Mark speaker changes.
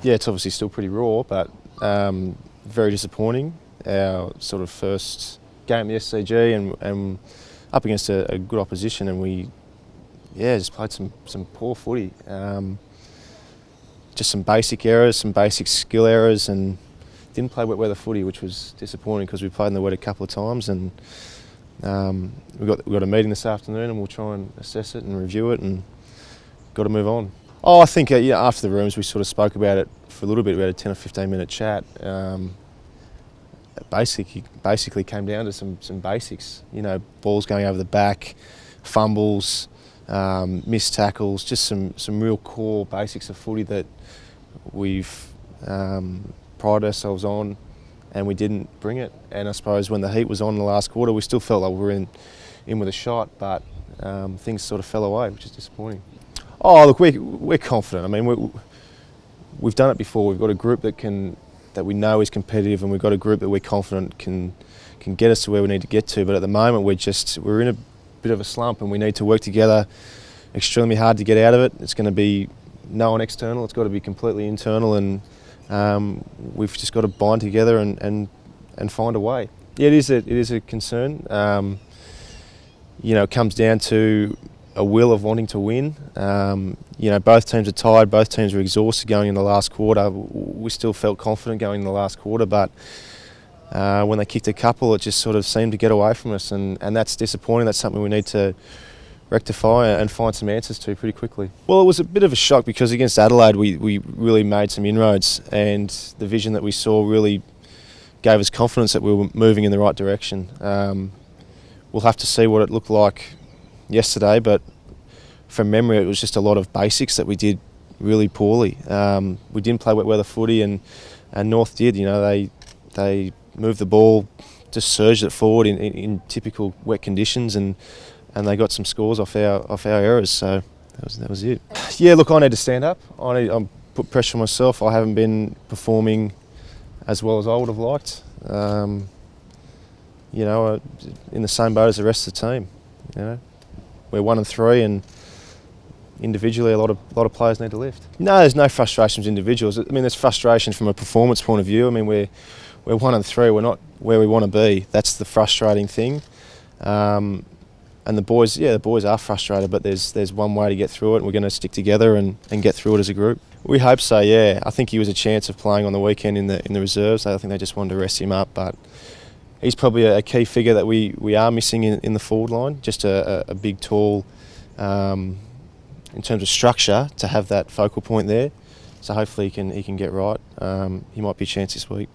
Speaker 1: Yeah, it's obviously still pretty raw, but very disappointing. Our sort of first game at the SCG and up against a good opposition, and we just played some poor footy. Just some basic errors, some basic skill errors, and didn't play wet weather footy, which was disappointing because we played in the wet a couple of times. And we got a meeting this afternoon, and we'll try and assess it and review it, and got to move on. Oh, I think after the rooms we sort of spoke about it for a little bit. We had a 10 or 15 minute chat. Basically came down to some basics. You know, balls going over the back, fumbles, missed tackles, just some real core basics of footy that we've prided ourselves on, and we didn't bring it. And I suppose when the heat was on in the last quarter, we still felt like we were in with a shot, but things sort of fell away, which is disappointing. Oh, look, we're confident. I mean, we've done it before. We've got a group that we know is competitive, and we've got a group that we're confident can get us to where we need to get to. But at the moment, we're in a bit of a slump, and we need to work together extremely hard to get out of it. It's going to be no one external. It's got to be completely internal, and we've just got to bind together and find a way. Yeah, it is a concern. You know, it comes down to a will of wanting to win. You know, both teams are tired, both teams are exhausted going in the last quarter. We still felt confident going in the last quarter, but when they kicked a couple, it just sort of seemed to get away from us, and that's disappointing. That's something we need to rectify and find some answers to pretty quickly. Well, it was a bit of a shock because against Adelaide we really made some inroads, and the vision that we saw really gave us confidence that we were moving in the right direction. We'll have to see what it looked like yesterday, but from memory it was just a lot of basics that we did really poorly. We didn't play wet weather footy, and North did. You know, they moved the ball, just surged it forward in typical wet conditions, and they got some scores off our errors. So that was it. Yeah, look, I need to stand up. I'm put pressure on myself. I haven't been performing as well as I would have liked. You know, in the same boat as the rest of the team. You know, we're 1 and 3, and individually a lot of players need to lift. No, there's no frustrations with individuals. I mean, there's frustration from a performance point of view. I mean, we're 1 and 3. We're not where we want to be. That's the frustrating thing. And the boys are frustrated, but there's one way to get through it, and we're going to stick together and get through it as a group. We hope so, yeah. I think he was a chance of playing on the weekend in the reserves. I think they just wanted to rest him up, but he's probably a key figure that we are missing in the forward line. Just a big, tall, in terms of structure, to have that focal point there. So hopefully he can get right. He might be a chance this week.